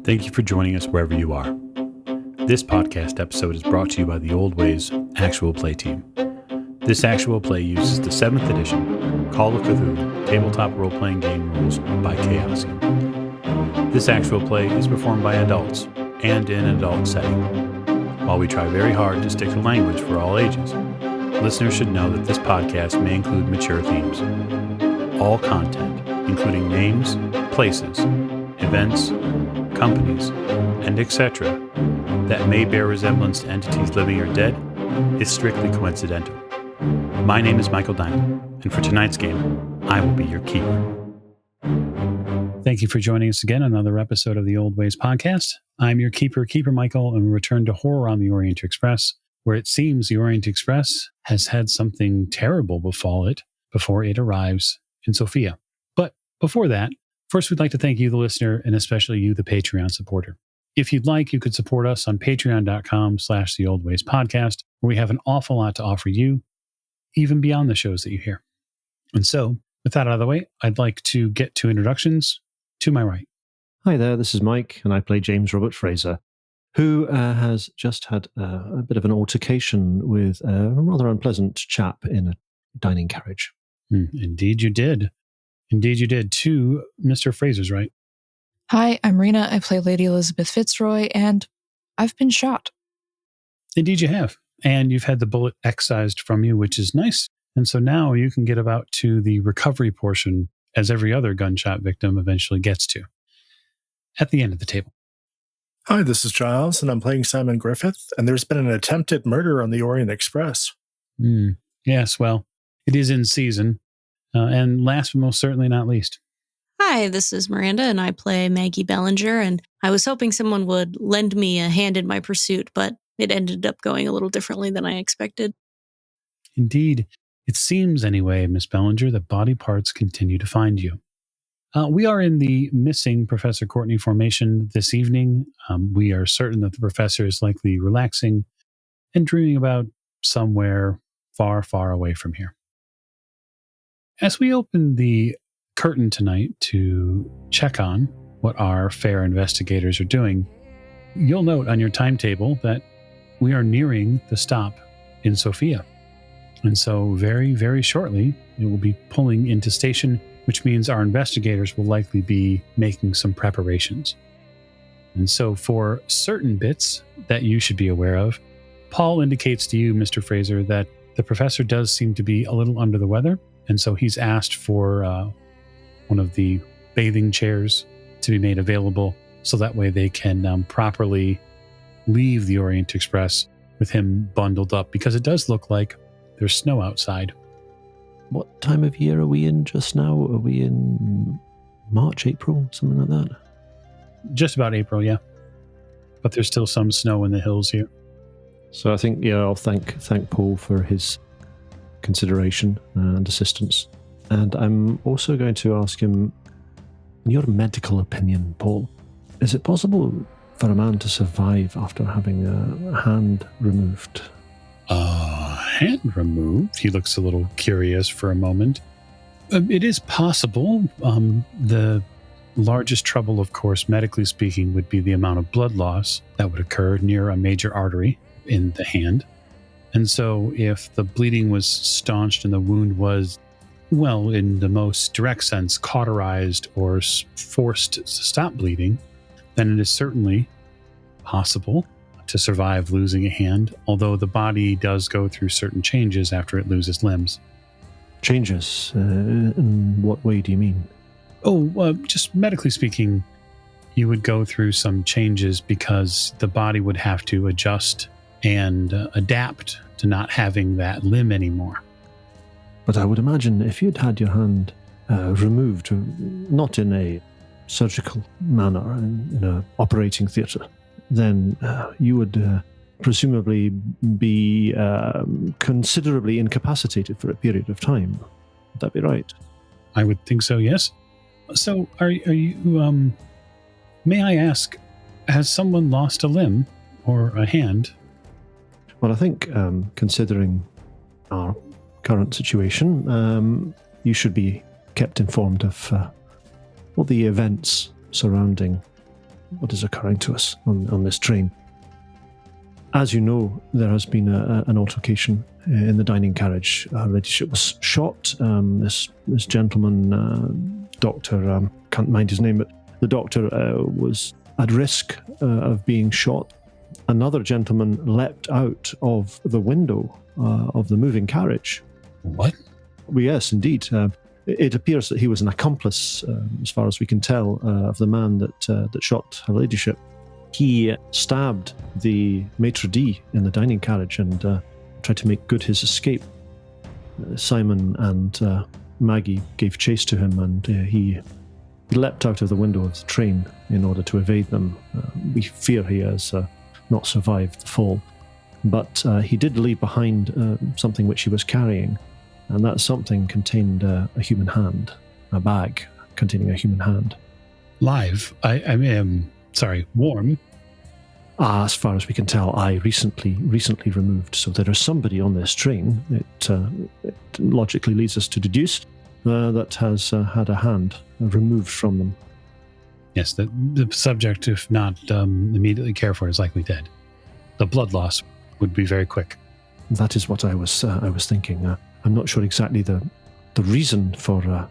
Thank you for joining us wherever you are. This podcast episode is brought to you by the Old Ways Actual Play team. This actual play uses the 7th edition Call of Cthulhu tabletop role-playing game rules by Chaosium. This actual play is performed by adults and in an adult setting. While we try very hard to stick to language for all ages, listeners should know that this podcast may include mature themes. All content, including names, places, events, companies, and etc., that may bear resemblance to entities living or dead, is strictly coincidental. My name is Michael Diamond, and for tonight's game, I will be your keeper. Thank you for joining us again on another episode of the Old Ways podcast. I'm your Keeper Michael, and we return to horror on the Orient Express, where it seems the Orient Express has had something terrible befall it before it arrives in Sofia. But before that, first we'd like to thank you, the listener, and especially you, the Patreon supporter. If you'd like, you could support us on patreon.com/theoldwayspodcast, where we have an awful lot to offer you, even beyond the shows that you hear. And so, with that out of the way, I'd like to get to introductions. To my right. Hi there, this is Mike, and I play James Robert Fraser, who has just had a bit of an altercation with a rather unpleasant chap in a dining carriage. Indeed you did. Indeed you did. To Mr. Fraser's right. Hi, I'm Rena. I play Lady Elizabeth Fitzroy, and I've been shot. Indeed you have. And you've had the bullet excised from you, which is nice. And so now you can get about to the recovery portion, as every other gunshot victim eventually gets to, at the end of the table. Hi, this is Giles, and I'm playing Simon Griffith, and there's been an attempted murder on the Orient Express. Yes, well, it is in season. And last but most certainly not least. Hi, this is Miranda, and I play Maggie Bellinger, and I was hoping someone would lend me a hand in my pursuit, but it ended up going a little differently than I expected. Indeed. It seems, anyway, Miss Bellinger, that body parts continue to find you. We are in the missing Professor Courtney formation this evening. We are certain that the professor is likely relaxing and dreaming about somewhere far, far away from here. As we open the curtain tonight to check on what our fair investigators are doing, you'll note on your timetable that we are nearing the stop in Sofia. And so very, very shortly, it will be pulling into station, which means our investigators will likely be making some preparations. And so for certain bits that you should be aware of, Paul indicates to you, Mr. Fraser, that the professor does seem to be a little under the weather. And so he's asked for one of the bathing chairs to be made available so that way they can properly leave the Orient Express with him bundled up, because it does look like there's snow outside. What time of year are we in just now? Are we in March, April, something like that? Just about April, yeah. But there's still some snow in the hills here. So I think, I'll thank Paul for his consideration and assistance. And I'm also going to ask him, in your medical opinion, Paul, is it possible for a man to survive after having a hand removed? Hand removed? He looks a little curious for a moment. It is possible. The largest trouble, of course, medically speaking, would be the amount of blood loss that would occur near a major artery in the hand. And so if the bleeding was staunched and the wound was, well, in the most direct sense, cauterized or forced to stop bleeding, then it is certainly possible to survive losing a hand, although the body does go through certain changes after it loses limbs. Changes? In what way do you mean? Just medically speaking, you would go through some changes because the body would have to adjust and adapt to not having that limb anymore. But I would imagine if you'd had your hand removed, not in a surgical manner, in an operating theatre, then you would presumably be considerably incapacitated for a period of time. Would that be right? I would think so, yes. So are you, may I ask, has someone lost a limb or a hand? Well, I think considering our current situation, you should be kept informed of all the events surrounding what is occurring to us on this train. As you know, there has been an altercation in the dining carriage. Her ladyship was shot. This gentleman, doctor, can't mind his name, but the doctor was at risk of being shot. Another gentleman leapt out of the window of the moving carriage. What? Well, yes, indeed. It appears that he was an accomplice, as far as we can tell, of the man that shot her ladyship. He stabbed the maitre d' in the dining carriage and tried to make good his escape. Simon and Maggie gave chase to him, and he leapt out of the window of the train in order to evade them. We fear he has not survived the fall. But he did leave behind something which he was carrying, and that something contained a human hand, a bag containing a human hand. Live? I am sorry, warm? As far as we can tell, recently removed. So there is somebody on this train. It logically leads us to deduce that has had a hand removed from them. Yes, the subject, if not immediately cared for, is likely dead. The blood loss would be very quick. That is what I was thinking. I'm not sure exactly the reason for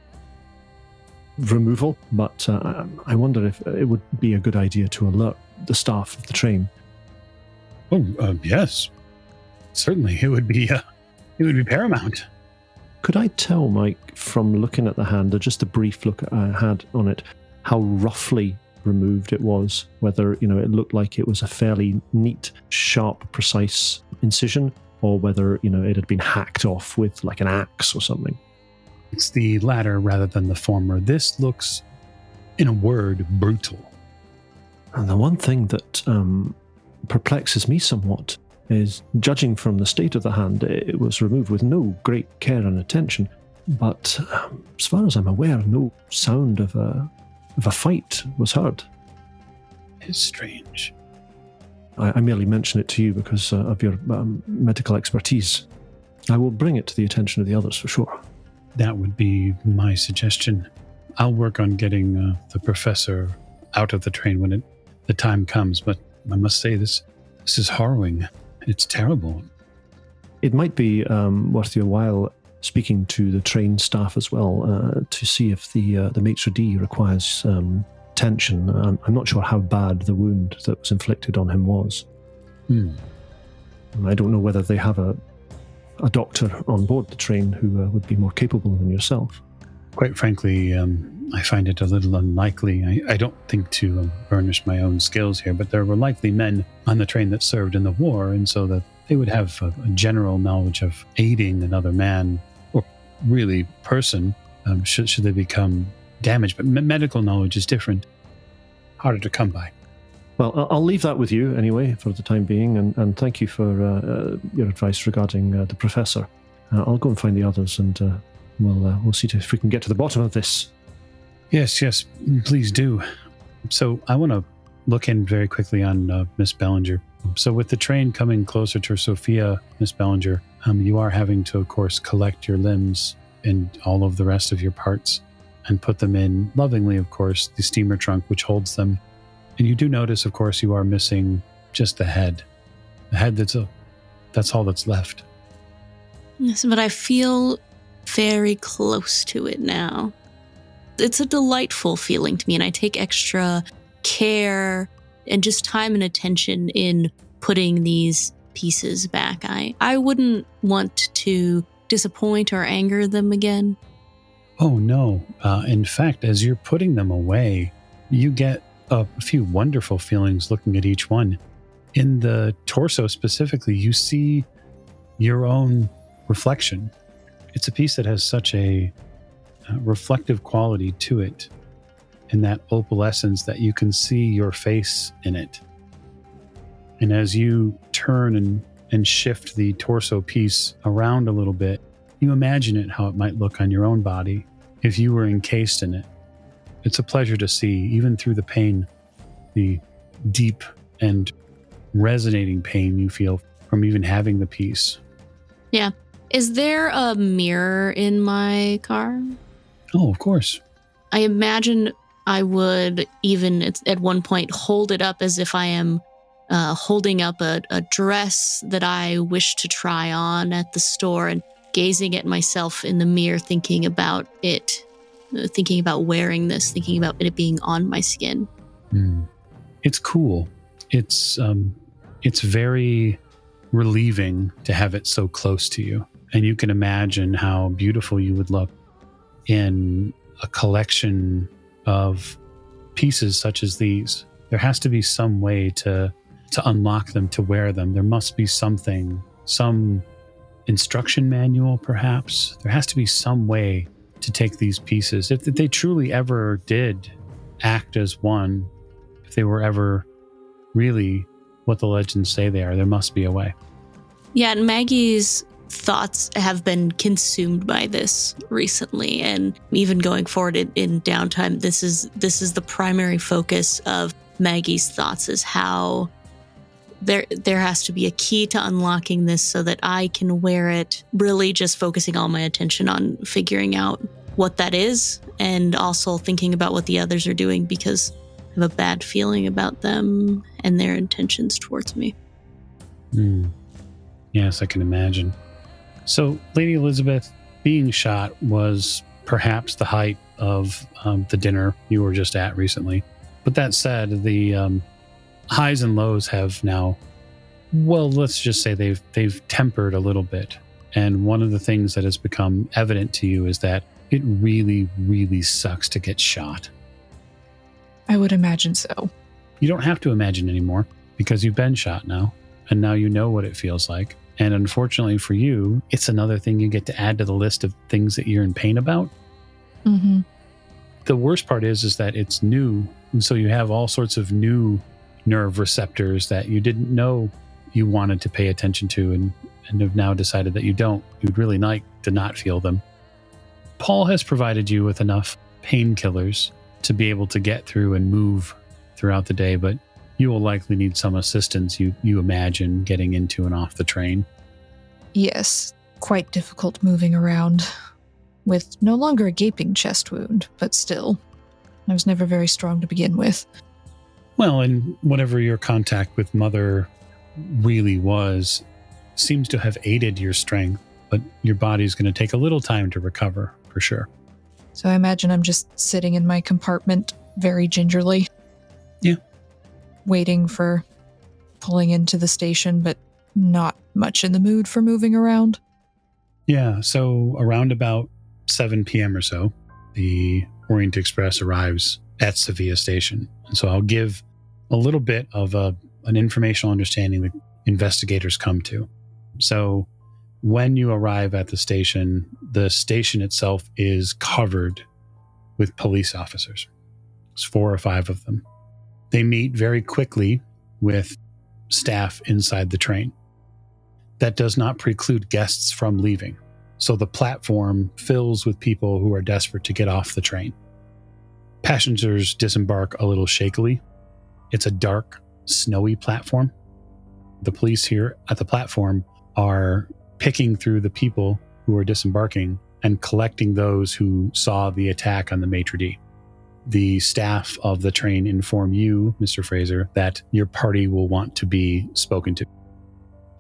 removal, but I wonder if it would be a good idea to alert the staff of the train. Oh, yes. Certainly, it would be paramount. Could I tell, Mike, from looking at the hand, or just a brief look I had on it, how roughly removed it was? Whether, it looked like it was a fairly neat, sharp, precise incision, or whether, it had been hacked off with like an axe or something. It's the latter rather than the former. This looks, in a word, brutal. And the one thing that perplexes me somewhat is, judging from the state of the hand, it was removed with no great care and attention. But as far as I'm aware, no sound of a fight was heard. It's strange. I merely mention it to you because of your medical expertise. I will bring it to the attention of the others for sure. That would be my suggestion. I'll work on getting the professor out of the train when the time comes, but I must say this is harrowing. It's terrible. It might be worth your while speaking to the train staff as well to see if the maitre d' requires tension. I'm not sure how bad the wound that was inflicted on him was. I don't know whether they have a doctor on board the train who would be more capable than yourself. Quite frankly, I find it a little unlikely. I don't think to burnish my own skills here, but there were likely men on the train that served in the war, and so that they would have a general knowledge of aiding another man, or really person, should they become damaged. But medical knowledge is different, harder to come by. Well, I'll leave that with you anyway for the time being, and thank you for your advice regarding the professor. I'll go and find the others, and we'll see if we can get to the bottom of this. Yes, please do. So I want to look in very quickly on Miss Bellinger. So with the train coming closer to Sofia, Miss Bellinger, you are having to, of course, collect your limbs and all of the rest of your parts and put them in, lovingly, of course, the steamer trunk, which holds them. And you do notice, of course, you are missing just the head. The head that's all that's left. Yes, but I feel very close to it now. It's a delightful feeling to me, and I take extra care and just time and attention in putting these pieces back. I wouldn't want to disappoint or anger them again. Oh, no. In fact, as you're putting them away, you get a few wonderful feelings looking at each one. In the torso specifically, you see your own reflection. It's a piece that has such a reflective quality to it, in that opalescence that you can see your face in it. And as you turn and shift the torso piece around a little bit, you imagine how it might look on your own body if you were encased in it. It's a pleasure to see, even through the pain, the deep and resonating pain you feel from even having the piece. Yeah. Is there a mirror in my car? Oh, of course. I imagine I would even at one point hold it up as if I am holding up a dress that I wish to try on at the store and gazing at myself in the mirror, thinking about it, thinking about wearing this, thinking about it being on my skin. It's cool. It's very relieving to have it so close to you. And you can imagine how beautiful you would look in a collection of pieces such as these. There has to be some way to unlock them, to wear them. There must be something, some instruction manual perhaps. There has to be some way to take these pieces. If they truly ever did act as one, if they were ever really what the legends say they are, there must be a way. Yeah, and Maggie's thoughts have been consumed by this recently, and even going forward in downtime, this is the primary focus of Maggie's thoughts, is how there has to be a key to unlocking this so that I can wear it, really just focusing all my attention on figuring out what that is, and also thinking about what the others are doing, because I have a bad feeling about them and their intentions towards me. Yes, I can imagine. So, Lady Elizabeth, being shot was perhaps the height of the dinner you were just at recently. But that said, the highs and lows have now, well, let's just say they've tempered a little bit. And one of the things that has become evident to you is that it really, really sucks to get shot. I would imagine so. You don't have to imagine anymore, because you've been shot now, and now you know what it feels like. And unfortunately for you, it's another thing you get to add to the list of things that you're in pain about. Mm-hmm. The worst part is that it's new. And so you have all sorts of new nerve receptors that you didn't know you wanted to pay attention to, and have now decided that you don't. You'd really like to not feel them. Paul has provided you with enough painkillers to be able to get through and move throughout the day, but you will likely need some assistance, you imagine, getting into and off the train. Yes, quite difficult moving around. With no longer a gaping chest wound, but still. I was never very strong to begin with. Well, and whatever your contact with Mother really was, seems to have aided your strength, but your body's going to take a little time to recover, for sure. So I imagine I'm just sitting in my compartment very gingerly. Yeah. Waiting for pulling into the station, but not much in the mood for moving around. Yeah, so around about 7 p.m. or so, the Orient Express arrives at Sofia Station. And so I'll give a little bit of an informational understanding that investigators come to. So when you arrive at the station itself is covered with police officers. There's 4 or 5 of them. They meet very quickly with staff inside the train. That does not preclude guests from leaving. So the platform fills with people who are desperate to get off the train. Passengers disembark a little shakily. It's a dark, snowy platform. The police here at the platform are picking through the people who are disembarking and collecting those who saw the attack on the maitre d'. The staff of the train inform you, Mr. Fraser, that your party will want to be spoken to.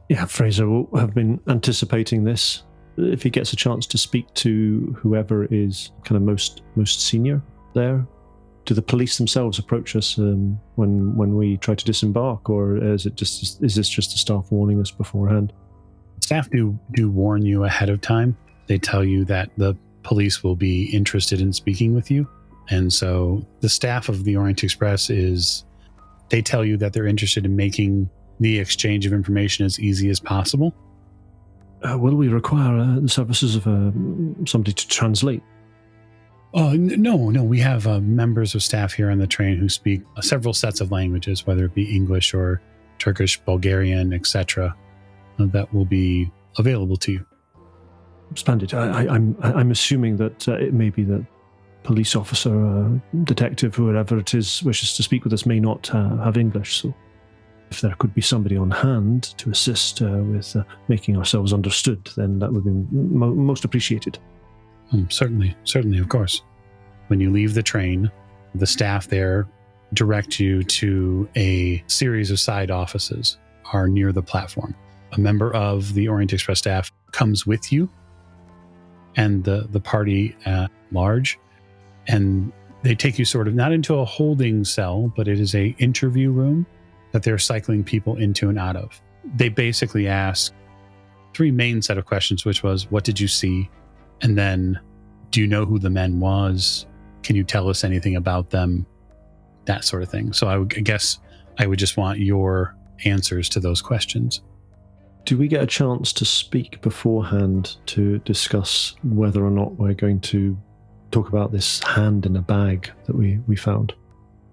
Yeah, Fraser will have been anticipating this. If he gets a chance to speak to whoever is kind of most senior there, do the police themselves approach us when we try to disembark, or is this just the staff warning us beforehand? Staff do warn you ahead of time. They tell you that the police will be interested in speaking with you. And so the staff of the Orient Express they tell you that they're interested in making the exchange of information as easy as possible. Will we require the services of somebody to translate? No. We have members of staff here on the train who speak several sets of languages, whether it be English or Turkish, Bulgarian, etc., that will be available to you. Splendid. I'm assuming that it may be that police officer, detective, whoever it is, wishes to speak with us may not have English. So if there could be somebody on hand to assist with making ourselves understood, then that would be most appreciated. Certainly, of course. When you leave the train, The staff there direct you to a series of side offices are near the platform. A member of the Orient Express staff comes with you and the party at large, and they take you sort of not into a holding cell, but it is a interview room that they're cycling people into and out of. They basically ask 3 main set of questions, which was, what did you see? And then, do you know who the men was? Can you tell us anything about them? That sort of thing. So I guess I would just want your answers to those questions. Do we get a chance to speak beforehand to discuss whether or not we're going to talk about this hand in a bag that we found?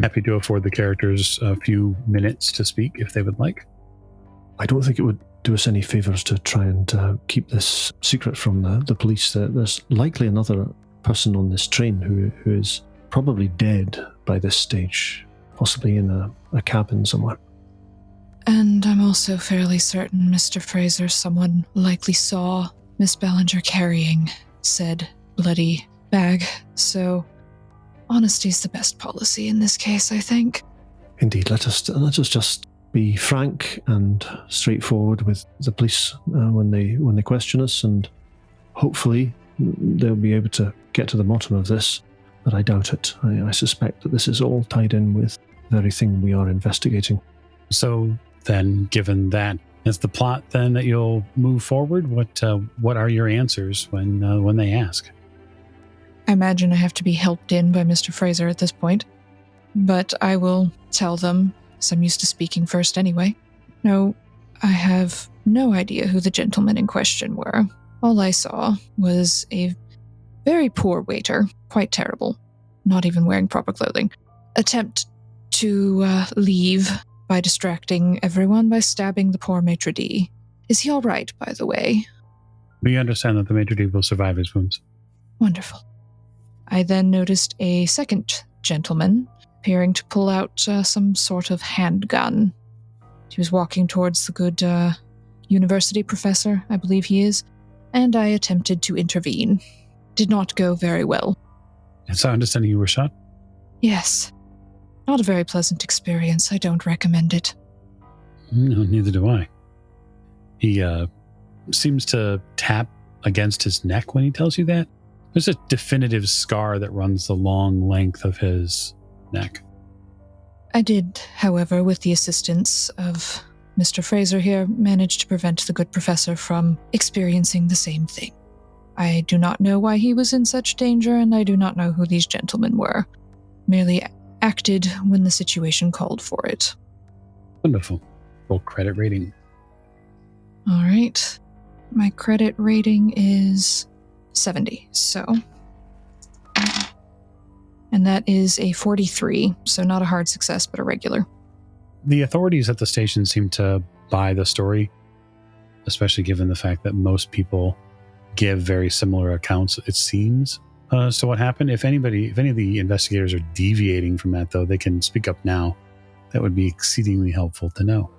Happy to afford the characters a few minutes to speak if they would like. I don't think it would do us any favours to try and keep this secret from the police. There's likely another person on this train who is probably dead by this stage, possibly in a cabin somewhere. And I'm also fairly certain, Mr. Fraser, someone likely saw Miss Ballinger carrying said bloody bag. So honesty's the best policy in this case, I think. Indeed, let us just be frank and straightforward with the police when they question us, and hopefully they'll be able to get to the bottom of this. But I doubt it. I suspect that this is all tied in with the very thing we are investigating. So then, given that is the plot, then that you'll move forward, what are your answers when they ask? I imagine I have to be helped in by Mr. Fraser at this point, but I will tell them, as I'm used to speaking first anyway. No, I have no idea who the gentlemen in question were. All I saw was a very poor waiter, quite terrible, not even wearing proper clothing, attempt to leave by distracting everyone by stabbing the poor maitre d'. Is he all right, by the way? We understand that the maitre d' will survive his wounds. Wonderful. I then noticed a second gentleman appearing to pull out some sort of handgun. He was walking towards the good university professor, I believe he is, and I attempted to intervene. Did not go very well. And so I understand you were shot? Yes. Not a very pleasant experience. I don't recommend it. No, neither do I. He seems to tap against his neck when he tells you that. There's a definitive scar that runs the long length of his neck. I did, however, with the assistance of Mr. Fraser here, manage to prevent the good professor from experiencing the same thing. I do not know why he was in such danger, and I do not know who these gentlemen were. Merely acted when the situation called for it. Wonderful. Full credit rating. All right. My credit rating is 70, so... And that is a 43, so not a hard success, but a regular. The authorities at the station seem to buy the story, especially given the fact that most people give very similar accounts, it seems. So what happened? If any of the investigators are deviating from that, though, they can speak up now. That would be exceedingly helpful to know.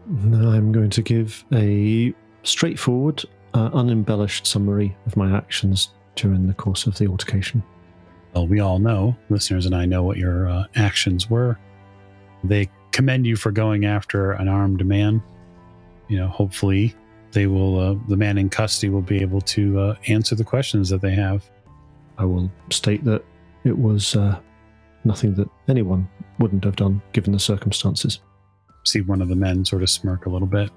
I'm going to give a straightforward, unembellished summary of my actions during the course of the altercation. Well, we all know, listeners and I know what your actions were. They commend you for going after an armed man. Hopefully they will, the man in custody will be able to answer the questions that they have. I will state that it was nothing that anyone wouldn't have done given the circumstances. See one of the men sort of smirk a little bit.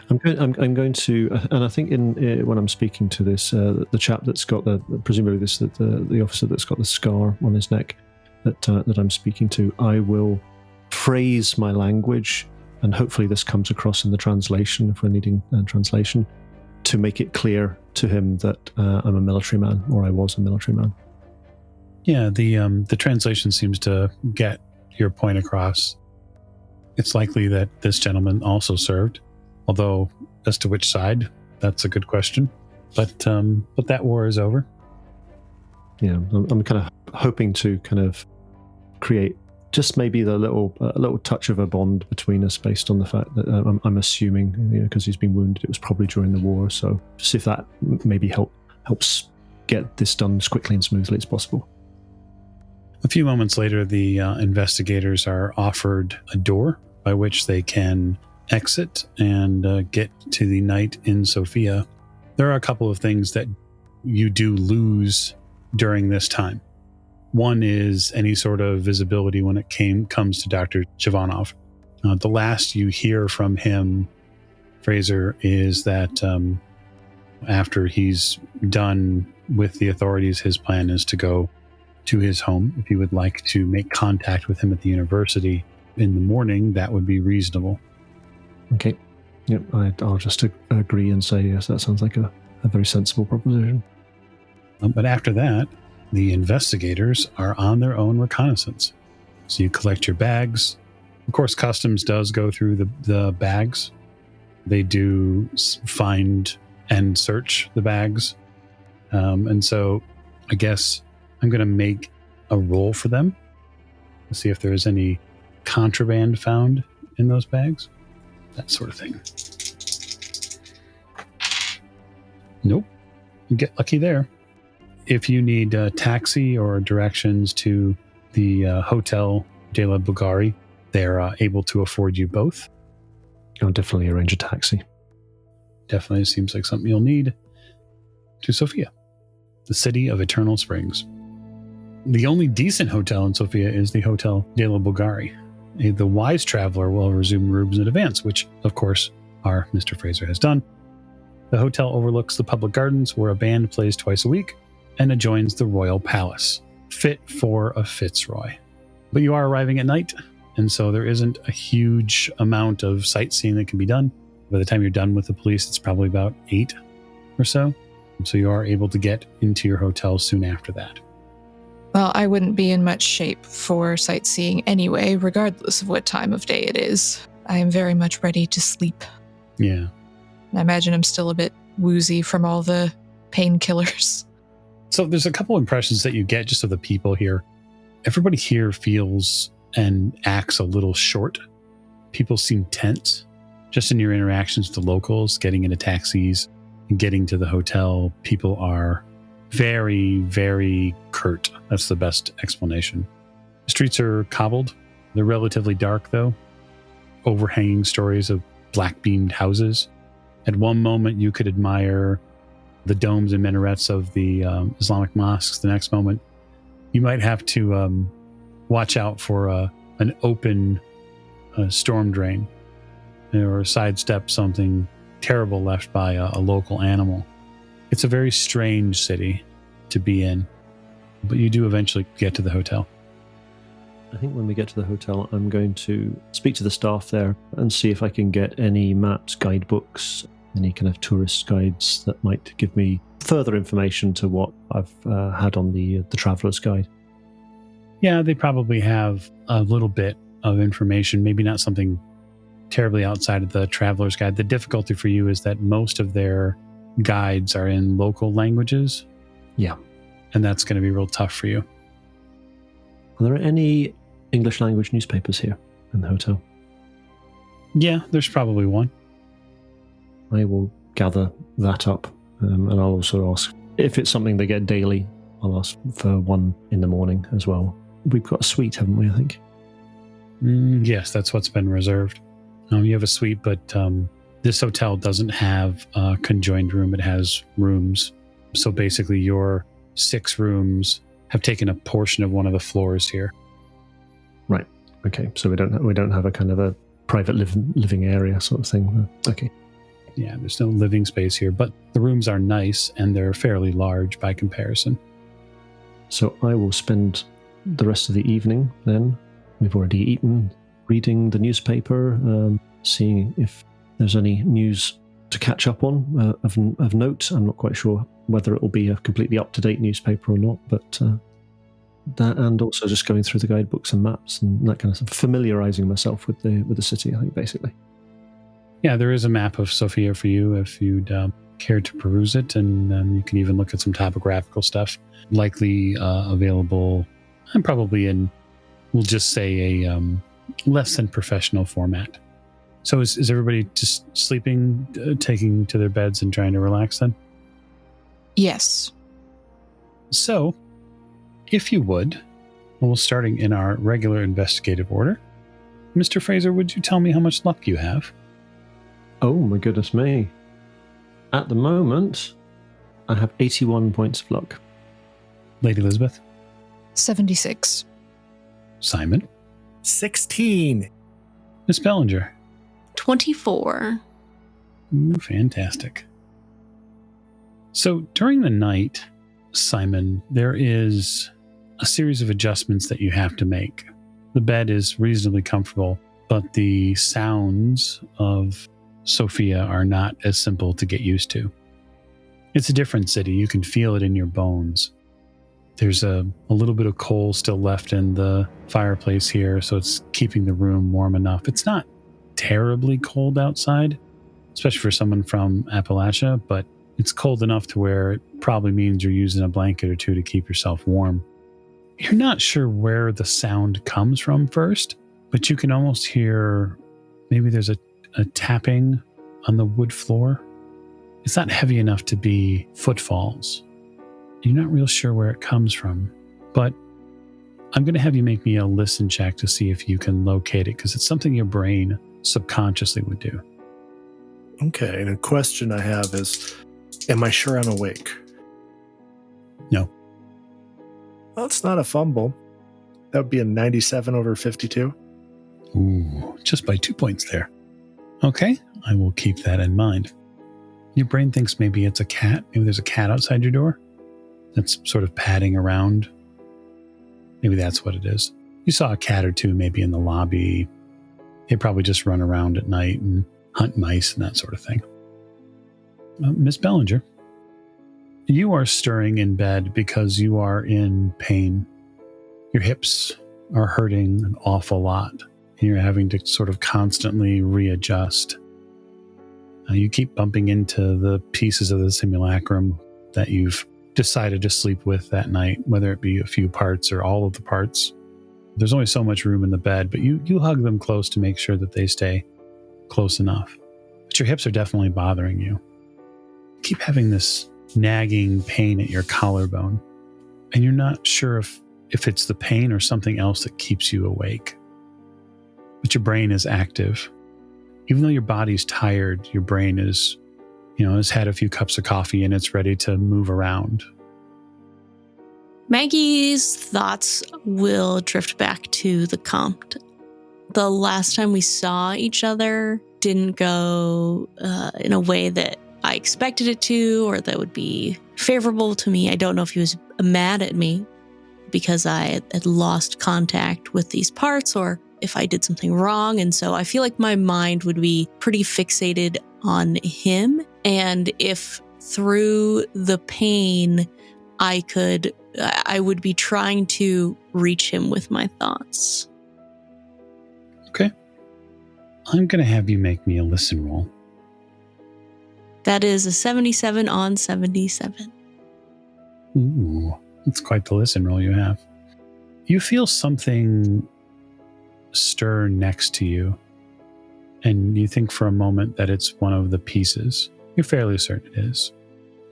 I'm going to, and I think when I'm speaking to this, the chap that's got presumably the officer that's got the scar on his neck that I'm speaking to, I will phrase my language, and hopefully this comes across in the translation if we're needing translation, to make it clear to him that I'm a military man, or I was a military man. Yeah, the translation seems to get your point across. It's likely that this gentleman also served, although as to which side, that's a good question. But that war is over. Yeah, I'm kind of hoping to kind of create just maybe the little touch of a bond between us based on the fact that I'm assuming, because he's been wounded, it was probably during the war. So see if that maybe helps get this done as quickly and smoothly as possible. A few moments later, the investigators are offered a door by which they can exit and get to the night in Sofia. There are a couple of things that you do lose during this time. One is any sort of visibility when it comes to Dr. Chivanov. The last you hear from him, Fraser, is that after he's done with the authorities, his plan is to go to his home. If you would like to make contact with him at the university in the morning, that would be reasonable. Okay. Yep, I'll just agree and say yes, that sounds like a very sensible proposition. But after that, the investigators are on their own reconnaissance. So you collect your bags. Of course, customs does go through the bags. They do find and search the bags. And so I guess I'm going to make a roll for them to see if there is any contraband found in those bags. That sort of thing. Nope. You get lucky there. If you need a taxi or directions to the Hotel de la Bulgari, they're able to afford you both. I'll definitely arrange a taxi. Definitely seems like something you'll need. To Sofia, the city of Eternal Springs. The only decent hotel in Sofia is the Hotel de la Bulgari. The wise traveler will resume rooms in advance, which, of course, our Mr. Fraser has done. The hotel overlooks the public gardens where a band plays twice a week and adjoins the Royal Palace, fit for a Fitzroy. But you are arriving at night, and so there isn't a huge amount of sightseeing that can be done. By the time you're done with the police, it's probably about 8 or so. So you are able to get into your hotel soon after that. Well, I wouldn't be in much shape for sightseeing anyway, regardless of what time of day it is. I am very much ready to sleep. Yeah. I imagine I'm still a bit woozy from all the painkillers. So there's a couple impressions that you get just of the people here. Everybody here feels and acts a little short. People seem tense. Just in your interactions with the locals, getting into taxis and getting to the hotel, people are very, very curt. That's the best explanation. The streets are cobbled. They're relatively dark, though. Overhanging stories of black-beamed houses. At one moment, you could admire the domes and minarets of the Islamic mosques. The next moment, you might have to watch out for an open storm drain or sidestep something terrible left by a local animal. It's a very strange city to be in, but you do eventually get to the hotel. I think when we get to the hotel, I'm going to speak to the staff there and see if I can get any maps, guidebooks, any kind of tourist guides that might give me further information to what I've had on the Traveler's Guide. Yeah, they probably have a little bit of information, maybe not something terribly outside of the Traveler's Guide. The difficulty for you is that most of their guides are in local languages. Yeah. And that's going to be real tough for you. Are there any English language newspapers here in the hotel? Yeah, there's probably one. I will gather that up, and I'll also ask if it's something they get daily. I'll ask for one in the morning as well. We've got a suite, haven't we, I think? Yes, that's what's been reserved. You have a suite, but this hotel doesn't have a conjoined room. It has rooms. So basically your 6 rooms have taken a portion of one of the floors here. Right. Okay. So we don't have a kind of a private living area sort of thing. Okay. Yeah, there's no living space here, but the rooms are nice and they're fairly large by comparison. So I will spend the rest of the evening then. We've already eaten, reading the newspaper, seeing if there's any news to catch up on of note. I'm not quite sure whether it will be a completely up-to-date newspaper or not, but that, and also just going through the guidebooks and maps and that kind of stuff, familiarizing myself with the city, I think, basically. Yeah, there is a map of Sofia for you if you'd care to peruse it, and you can even look at some topographical stuff, likely available, and probably in, we'll just say, a less than professional format. So is everybody just sleeping, taking to their beds and trying to relax then? Yes. So, if you would, Well, starting in our regular investigative order. Mr. Fraser, would you tell me how much luck you have? Oh, my goodness me. At the moment, I have 81 points of luck. Lady Elizabeth? 76. Simon? 16. Miss Bellinger? 24. Ooh, fantastic. So during the night, Simon, there is a series of adjustments that you have to make. The bed is reasonably comfortable, but the sounds of Sofia are not as simple to get used to. It's a different city. You can feel it in your bones. There's a little bit of coal still left in the fireplace here, so it's keeping the room warm enough. It's not terribly cold outside, especially for someone from Appalachia, but it's cold enough to where it probably means you're using a blanket or two to keep yourself warm. You're not sure where the sound comes from first, but you can almost hear maybe there's a tapping on the wood floor. It's not heavy enough to be footfalls. You're not real sure where it comes from, but I'm going to have you make me a listen check to see if you can locate it, because it's something your brain subconsciously would do. Okay, and a question I have is, am I sure I'm awake? No. Well, it's not a fumble. That would be a 97 over 52. Ooh, just by 2 points there. Okay, I will keep that in mind. Your brain thinks maybe it's a cat. Maybe there's a cat outside your door that's sort of padding around. Maybe that's what it is. You saw a cat or two maybe in the lobby. They probably just run around at night and hunt mice and that sort of thing. Miss Bellinger, you are stirring in bed because you are in pain. Your hips are hurting an awful lot. And you're having to sort of constantly readjust. You keep bumping into the pieces of the simulacrum that you've decided to sleep with that night, whether it be a few parts or all of the parts. There's only so much room in the bed, but you hug them close to make sure that they stay close enough. But your hips are definitely bothering you. You keep having this nagging pain at your collarbone, and you're not sure if it's the pain or something else that keeps you awake. But your brain is active. Even though your body's tired, your brain is, has had a few cups of coffee and it's ready to move around. Maggie's thoughts will drift back to the compt. The last time we saw each other didn't go in a way that I expected it to, or that would be favorable to me. I don't know if he was mad at me because I had lost contact with these parts, or if I did something wrong. And so I feel like my mind would be pretty fixated on him. And if through the pain I would be trying to reach him with my thoughts. Okay. I'm going to have you make me a listen roll. That is a 77 on 77. Ooh, that's quite the listen roll you have. You feel something stir next to you, and you think for a moment that it's one of the pieces. You're fairly certain it is.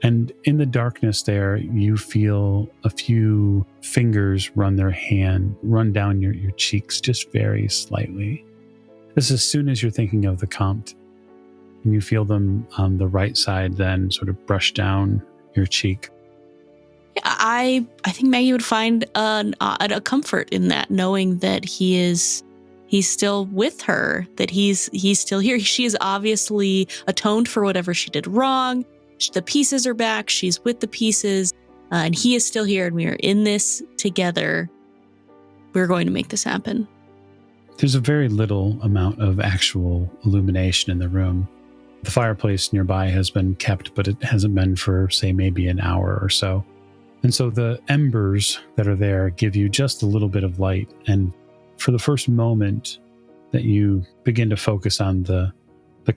And in the darkness there, you feel a few fingers run down your cheeks just very slightly. This is as soon as you're thinking of the compt. And you feel them on the right side then sort of brush down your cheek. I think Maggie would find a comfort in that, knowing that he's still with her, that he's still here. She has obviously atoned for whatever she did wrong. The pieces are back. She's with the pieces, and he is still here, and we are in this together. We're going to make this happen. There's a very little amount of actual illumination in the room. The fireplace nearby has been kept, but it hasn't been for, say, maybe an hour or so. And so the embers that are there give you just a little bit of light. And for the first moment that you begin to focus on the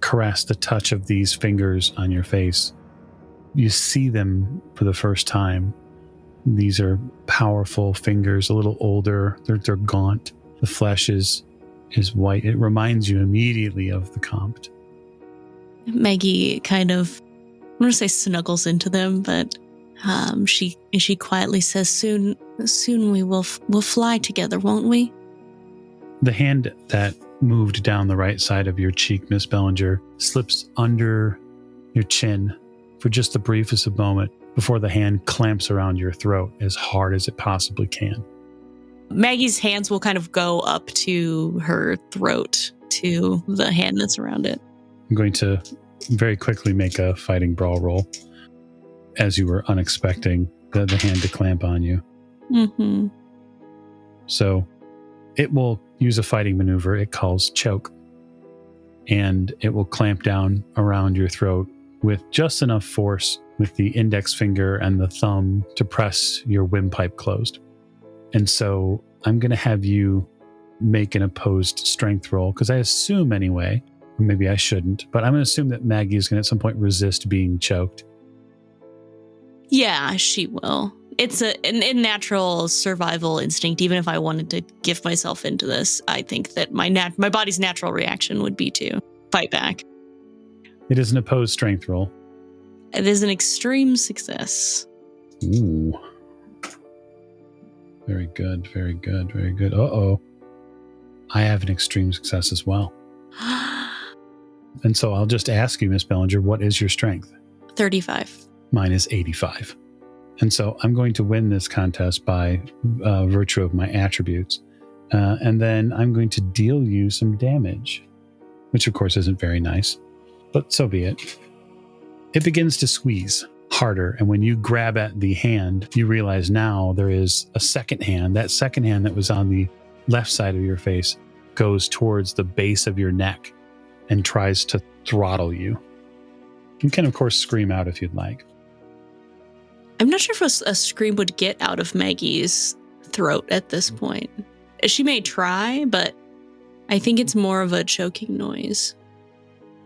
caress, the touch of these fingers on your face, you see them for the first time. These are powerful fingers, a little older. They're gaunt. The flesh is white. It reminds you immediately of the compt. Maggie kind of, I'm going to say snuggles into them, but She quietly says, "Soon we'll fly together, won't we?" The hand that moved down the right side of your cheek, Miss Bellinger, slips under your chin for just the briefest of moment before the hand clamps around your throat as hard as it possibly can. Maggie's hands will kind of go up to her throat, to the hand that's around it. I'm going to very quickly make a fighting brawl roll, as you were unexpecting the hand to clamp on you. Mm-hmm. So it will use a fighting maneuver it calls choke, and it will clamp down around your throat with just enough force with the index finger and the thumb to press your windpipe closed. And so I'm going to have you make an opposed strength roll, because I assume anyway, or maybe I shouldn't, but I'm going to assume that Maggie is going to at some point resist being choked. Yeah, she will. It's a natural survival instinct. Even if I wanted to give myself into this, I think that my body's natural reaction would be to fight back. It is an opposed strength roll. It is an extreme success. Ooh. Very good, very good, very good. Uh-oh. I have an extreme success as well. And so I'll just ask you, Miss Bellinger, what is your strength? 35. Mine is 85. And so I'm going to win this contest by virtue of my attributes. And then I'm going to deal you some damage, which of course isn't very nice, but so be it. It begins to squeeze harder. And when you grab at the hand, you realize now there is a second hand. That second hand that was on the left side of your face goes towards the base of your neck and tries to throttle you. You can, of course, scream out if you'd like. I'm not sure if a scream would get out of Maggie's throat at this point. She may try, but I think it's more of a choking noise.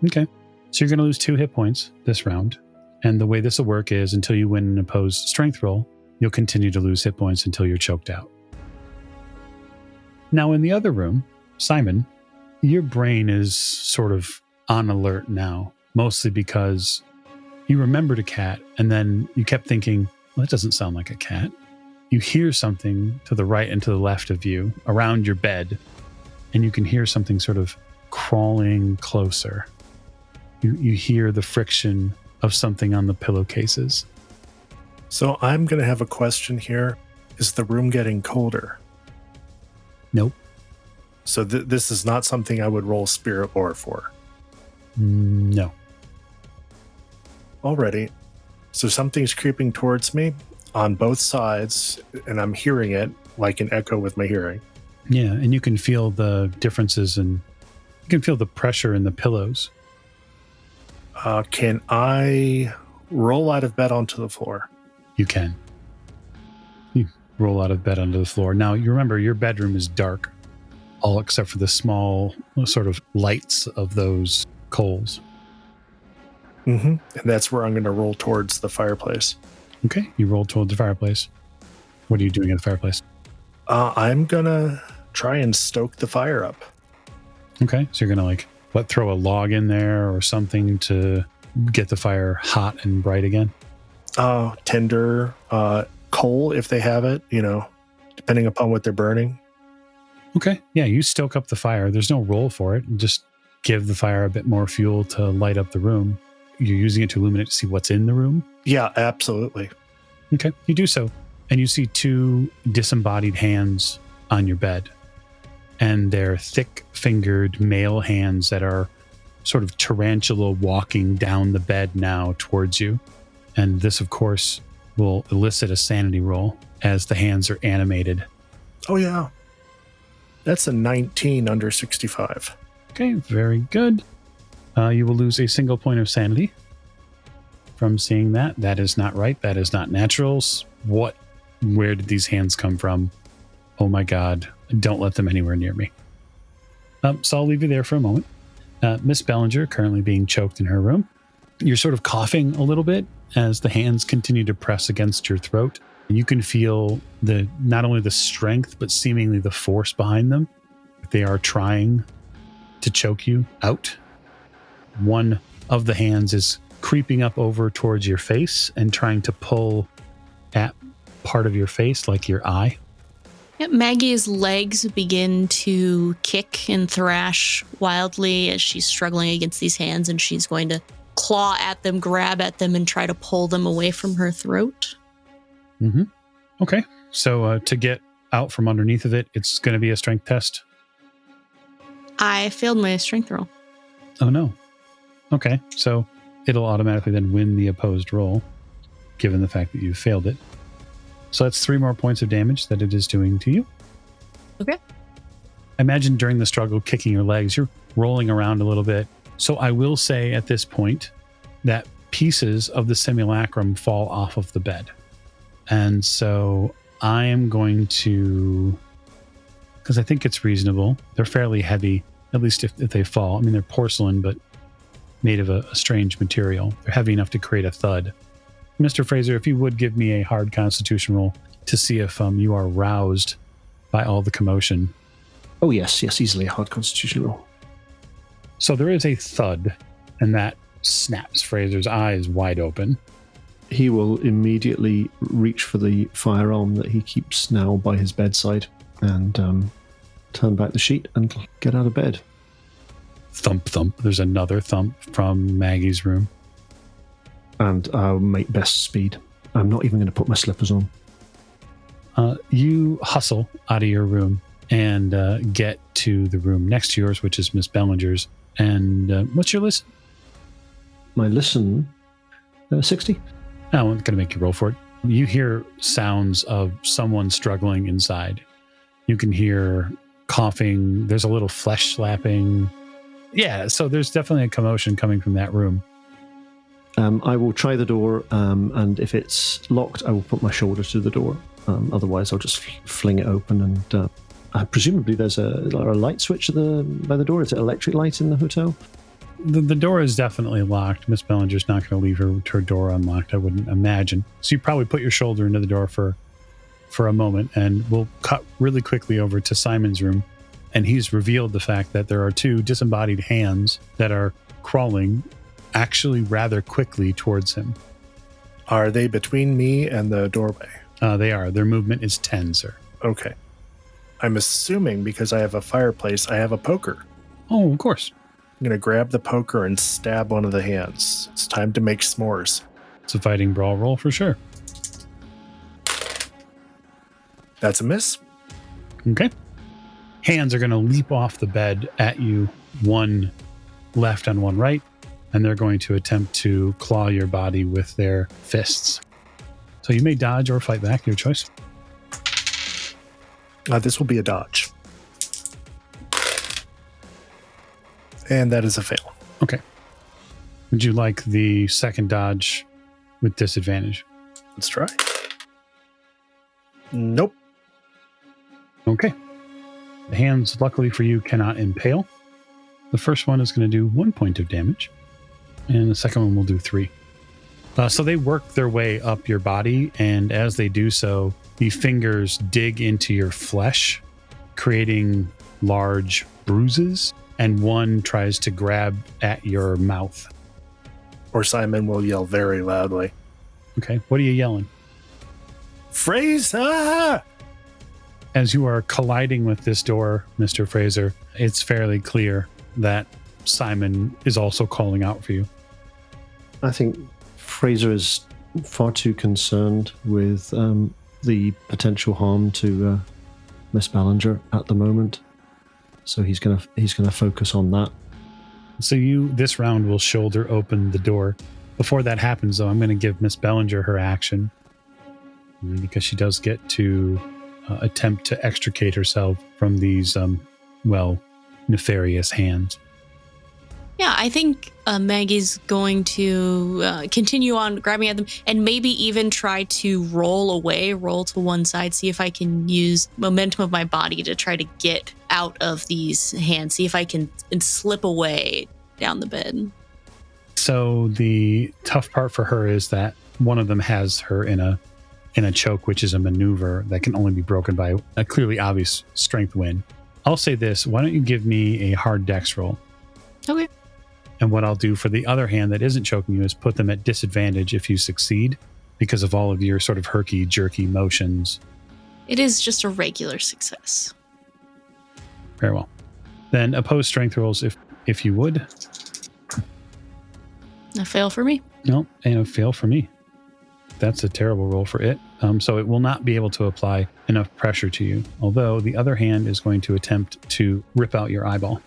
Okay. So you're going to lose 2 hit points this round. And the way this will work is until you win an opposed strength roll, you'll continue to lose hit points until you're choked out. Now, in the other room, Simon, your brain is sort of on alert now, mostly because you remembered a cat, and then you kept thinking, well, that doesn't sound like a cat. You hear something to the right and to the left of you around your bed, and you can hear something sort of crawling closer. You hear the friction of something on the pillowcases. So I'm going to have a question here. Is the room getting colder? Nope. So this is not something I would roll spirit lore for? No. Already. So something's creeping towards me on both sides, and I'm hearing it like an echo with my hearing. Yeah, and you can feel the differences, and you can feel the pressure in the pillows. Can I roll out of bed onto the floor? You can. You roll out of bed onto the floor. Now, you remember your bedroom is dark, all except for the small sort of lights of those coals. Mm-hmm. And that's where I'm going to roll towards the fireplace. Okay, you roll towards the fireplace. What are you doing at the fireplace? I'm going to try and stoke the fire up. Okay, so you're going to throw a log in there or something to get the fire hot and bright again? Tinder, coal if they have it, depending upon what they're burning. Okay, yeah, you stoke up the fire. There's no roll for it. Just give the fire a bit more fuel to light up the room. You're using it to illuminate to see what's in the room? Yeah, absolutely. Okay, you do so. And you see 2 disembodied hands on your bed. And they're thick-fingered male hands that are sort of tarantula walking down the bed now towards you. And this, of course, will elicit a sanity roll as the hands are animated. Oh, yeah. That's a 19 under 65. Okay, very good. You will lose a single point of sanity from seeing that. That is not right. That is not natural. Where did these hands come from? Oh my God. Don't let them anywhere near me. So I'll leave you there for a moment. Miss Bellinger, currently being choked in her room. You're sort of coughing a little bit as the hands continue to press against your throat. You can feel not only the strength, but seemingly the force behind them. They are trying to choke you out. One of the hands is creeping up over towards your face and trying to pull at part of your face, like your eye. Yep, Maggie's legs begin to kick and thrash wildly as she's struggling against these hands, and she's going to claw at them, grab at them, and try to pull them away from her throat. Mm-hmm. Okay, so to get out from underneath of it, it's going to be a strength test. I failed my strength roll. Oh, no. Okay, so it'll automatically then win the opposed roll, given the fact that you failed it. So that's 3 more points of damage that it is doing to you. Okay. Imagine during the struggle, kicking your legs, you're rolling around a little bit. So I will say at this point that pieces of the simulacrum fall off of the bed. And so I am going to, because I think it's reasonable. They're fairly heavy, at least if they fall. I mean, they're porcelain, but made of a strange material. They're heavy enough to create a thud. Mr. Fraser, if you would give me a hard constitution roll to see if you are roused by all the commotion. Oh, yes, easily a hard constitution roll. So there is a thud, and that snaps Fraser's eyes wide open. He will immediately reach for the firearm that he keeps now by his bedside and turn back the sheet and get out of bed. Thump, thump. There's another thump from Maggie's room. And I'll make best speed. I'm not even going to put my slippers on. You hustle out of your room and get to the room next to yours, which is Miss Bellinger's. And what's your listen? My listen, 60. I'm going to make you roll for it. You hear sounds of someone struggling inside. You can hear coughing. There's a little flesh slapping. Yeah, so there's definitely a commotion coming from that room. I will try the door, and if it's locked, I will put my shoulder to the door. Otherwise, I'll just fling it open. And presumably, there's a light switch by the door. Is it electric light in the hotel? The door is definitely locked. Miss Bellinger's not going to leave her door unlocked, I wouldn't imagine. So you probably put your shoulder into the door for a moment, and we'll cut really quickly over to Simon's room. And he's revealed the fact that there are 2 disembodied hands that are crawling actually rather quickly towards him. Are they between me and the doorway? They are. Their movement is 10, sir. Okay. I'm assuming because I have a fireplace, I have a poker. Oh, of course. I'm going to grab the poker and stab one of the hands. It's time to make s'mores. It's a fighting brawl roll for sure. That's a miss. Okay. Hands are going to leap off the bed at you, one left and one right, and they're going to attempt to claw your body with their fists. So you may dodge or fight back, your choice. This will be a dodge. And that is a fail. Okay. Would you like the second dodge with disadvantage? Let's try. Nope. Okay. The hands, luckily for you, cannot impale. The first one is going to do 1 point of damage, and the second one will do 3. So they work their way up your body, and as they do so, the fingers dig into your flesh, creating large bruises, and one tries to grab at your mouth. Or Simon will yell very loudly. Okay, what are you yelling? Fraser! As you are colliding with this door, Mr. Fraser, it's fairly clear that Simon is also calling out for you. I think Fraser is far too concerned with the potential harm to Miss Ballinger at the moment, so he's gonna focus on that. So this round will shoulder open the door. Before that happens, though, I'm going to give Miss Bellinger her action because she does get to attempt to extricate herself from these, nefarious hands. Yeah, I think Maggie's going to continue on grabbing at them and maybe even try to roll to one side, see if I can use momentum of my body to try to get out of these hands, see if I can slip away down the bed. So the tough part for her is that one of them has her in a choke, which is a maneuver that can only be broken by a clearly obvious strength win. I'll say this, why don't you give me a hard dex roll? Okay. And what I'll do for the other hand that isn't choking you is put them at disadvantage if you succeed because of all of your sort of herky-jerky motions. It is just a regular success. Very well. Then oppose strength rolls if you would. A fail for me. No, and a fail for me. That's a terrible roll for it. So it will not be able to apply enough pressure to you. Although the other hand is going to attempt to rip out your eyeball.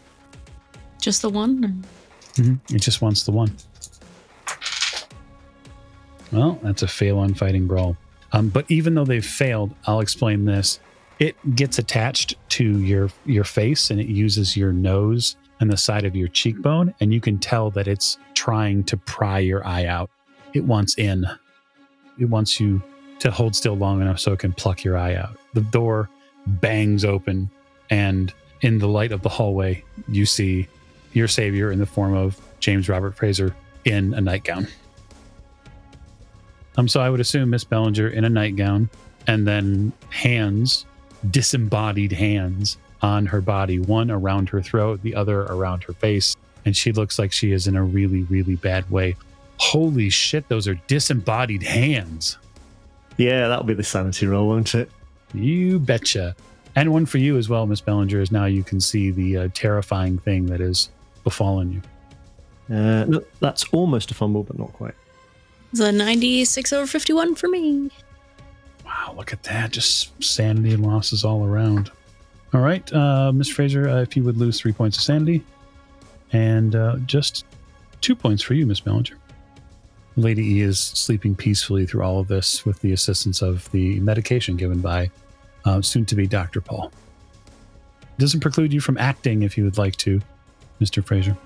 Just the one? Mm-hmm. It just wants the one. Well, that's a fail on Fighting Brawl. But even though they've failed, I'll explain this. It gets attached to your face and it uses your nose and the side of your cheekbone. And you can tell that it's trying to pry your eye out. It wants in. It wants you to hold still long enough so it can pluck your eye out. The door bangs open, and in the light of the hallway, you see your savior in the form of James Robert Fraser in a nightgown. So I would assume Miss Bellinger in a nightgown, and then hands, disembodied hands on her body, one around her throat, the other around her face, and she looks like she is in a really, really bad way. Holy shit, those are disembodied hands. Yeah, that'll be the sanity roll, won't it? You betcha. And one for you as well, Miss Bellinger, as now you can see the terrifying thing that is befallen you. No, that's almost a fumble, but not quite. It's a 96 over 51 for me. Wow, look at that. Just sanity and losses all around. All right, Miss Fraser, if you would lose 3 points of sanity. And just 2 points for you, Miss Bellinger. Lady E is sleeping peacefully through all of this with the assistance of the medication given by soon-to-be Dr. Paul. Doesn't preclude you from acting if you would like to, Mr. Fraser.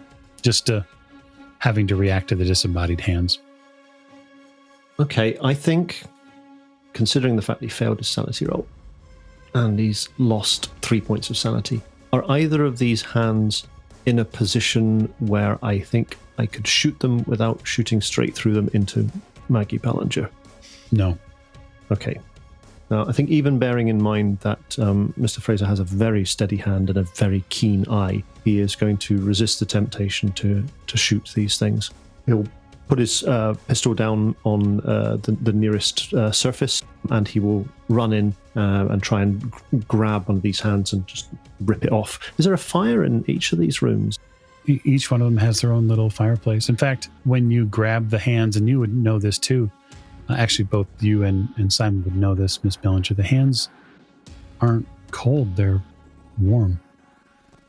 Just having to react to the disembodied hands. Okay, I think, considering the fact that he failed his sanity roll, and he's lost 3 points of sanity, are either of these hands in a position where I think I could shoot them without shooting straight through them into Maggie Bellinger? No. Okay. Now, I think even bearing in mind that Mr. Fraser has a very steady hand and a very keen eye, he is going to resist the temptation to shoot these things. He'll put his pistol down on the nearest surface, and he will run in and try and grab one of these hands and just rip it off. Is there a fire in each of these rooms? Each one of them has their own little fireplace. In fact, when you grab the hands, and you would know this too, actually both you and Simon would know this, Miss Bellinger, the hands aren't cold, they're warm.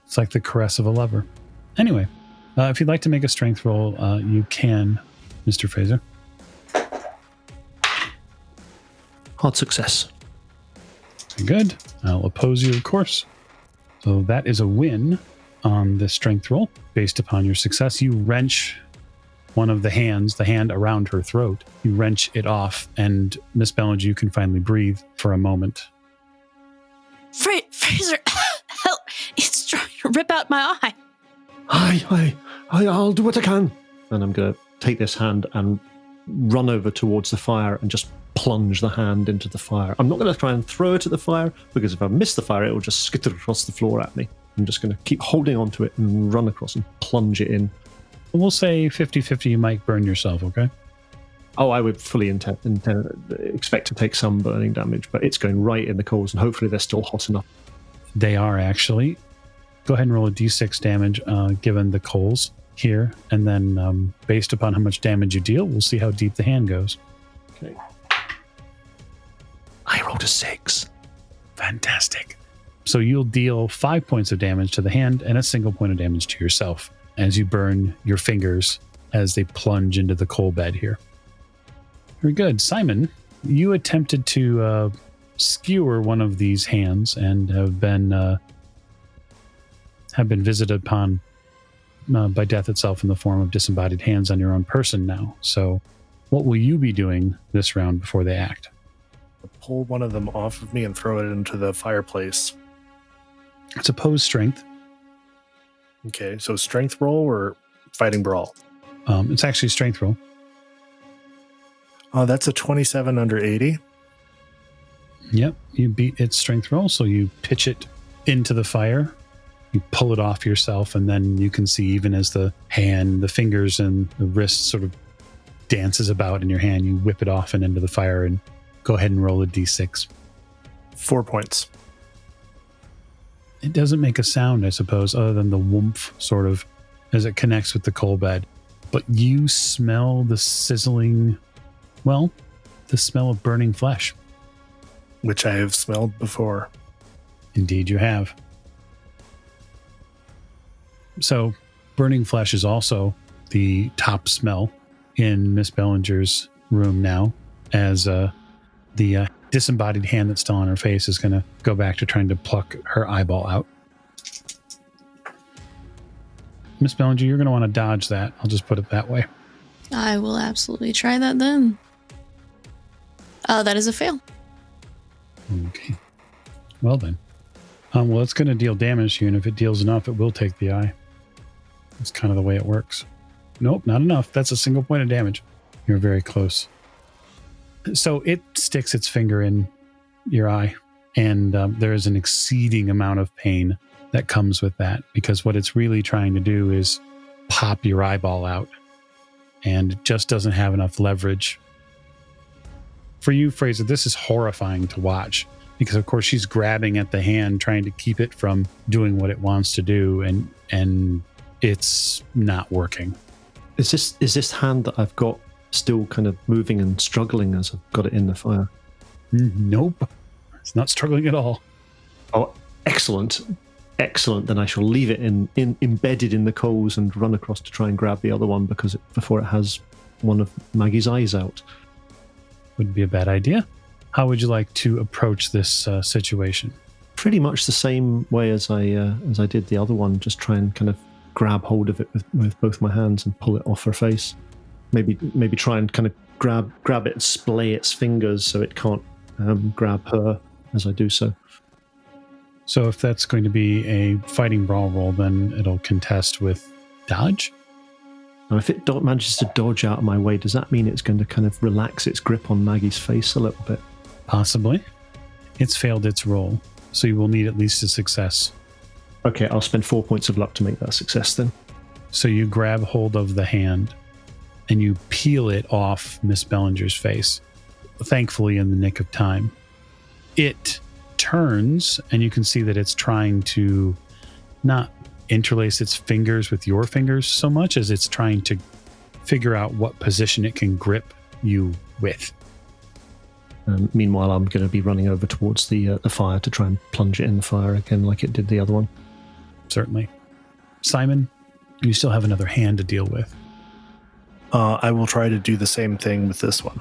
It's like the caress of a lover. Anyway, if you'd like to make a strength roll, you can, Mr. Fraser. Hard success. Very good. I'll oppose you, of course. So that is a win on the strength roll. Based upon your success, you wrench one of the hands, the hand around her throat. You wrench it off, and Miss Bellinger, you can finally breathe for a moment. Fraser, help! It's trying to rip out my eye. I'll do what I can. And I'm going to take this hand and run over towards the fire and just plunge the hand into the fire. I'm not going to try and throw it at the fire, because if I miss the fire, it will just skitter across the floor at me. I'm just going to keep holding onto it and run across and plunge it in. We'll say 50-50, you might burn yourself, okay? Oh, I would fully expect to take some burning damage, but it's going right in the coals, and hopefully they're still hot enough. They are, actually. Go ahead and roll a d6 damage given the coals here, and then based upon how much damage you deal, we'll see how deep the hand goes. Okay. I rolled a 6. Fantastic. So you'll deal 5 points of damage to the hand and a single point of damage to yourself as you burn your fingers as they plunge into the coal bed here. Very good. Simon, you attempted to skewer one of these hands and have been visited upon by death itself in the form of disembodied hands on your own person now. So what will you be doing this round before they act? Pull one of them off of me and throw it into the fireplace. It's opposed strength. Okay, so strength roll or fighting brawl? It's actually a strength roll. Oh, that's a 27 under 80. Yep, you beat its strength roll, so you pitch it into the fire You pull it off yourself, and then you can see, even as the hand, the fingers, and the wrist sort of dances about in your hand, you whip it off and into the fire, and go ahead and roll a d6. 4 points. It doesn't make a sound, I suppose, other than the whoomph, sort of, as it connects with the coal bed. But you smell the sizzling, well, the smell of burning flesh. Which I have smelled before. Indeed you have. So, burning flesh is also the top smell in Miss Bellinger's room now, as the disembodied hand that's still on her face is going to go back to trying to pluck her eyeball out. Miss Bellinger, you're going to want to dodge that. I'll just put it that way. I will absolutely try that then. That is a fail. Okay. Well then. Well, it's going to deal damage to you, and if it deals enough, it will take the eye. That's kind of the way it works. Nope, not enough. That's a single point of damage. You're very close. So it sticks its finger in your eye, and there is an exceeding amount of pain that comes with that, because what it's really trying to do is pop your eyeball out, and it just doesn't have enough leverage. For you, Fraser, this is horrifying to watch, because of course she's grabbing at the hand, trying to keep it from doing what it wants to do, and it's not working. Is this hand that I've got still kind of moving and struggling as I've got it in the fire? Nope. It's not struggling at all. Oh, excellent. Excellent. Then I shall leave it embedded in the coals and run across to try and grab the other one before it has one of Maggie's eyes out. Wouldn't be a bad idea. How would you like to approach this situation? Pretty much the same way as I did the other one. Just try and kind of grab hold of it with both my hands and pull it off her face. Maybe try and kind of grab it and splay its fingers so it can't grab her as I do so. So if that's going to be a fighting brawl roll, then it'll contest with dodge? Now, if it manages to dodge out of my way, does that mean it's going to kind of relax its grip on Maggie's face a little bit? Possibly. It's failed its roll, so you will need at least a success. Okay, I'll spend 4 points of luck to make that success then. So you grab hold of the hand and you peel it off Miss Bellinger's face, thankfully in the nick of time. It turns, and you can see that it's trying to not interlace its fingers with your fingers so much as it's trying to figure out what position it can grip you with. Meanwhile, I'm going to be running over towards the fire to try and plunge it in the fire again like it did the other one. Certainly. Simon, you still have another hand to deal with. I will try to do the same thing with this one.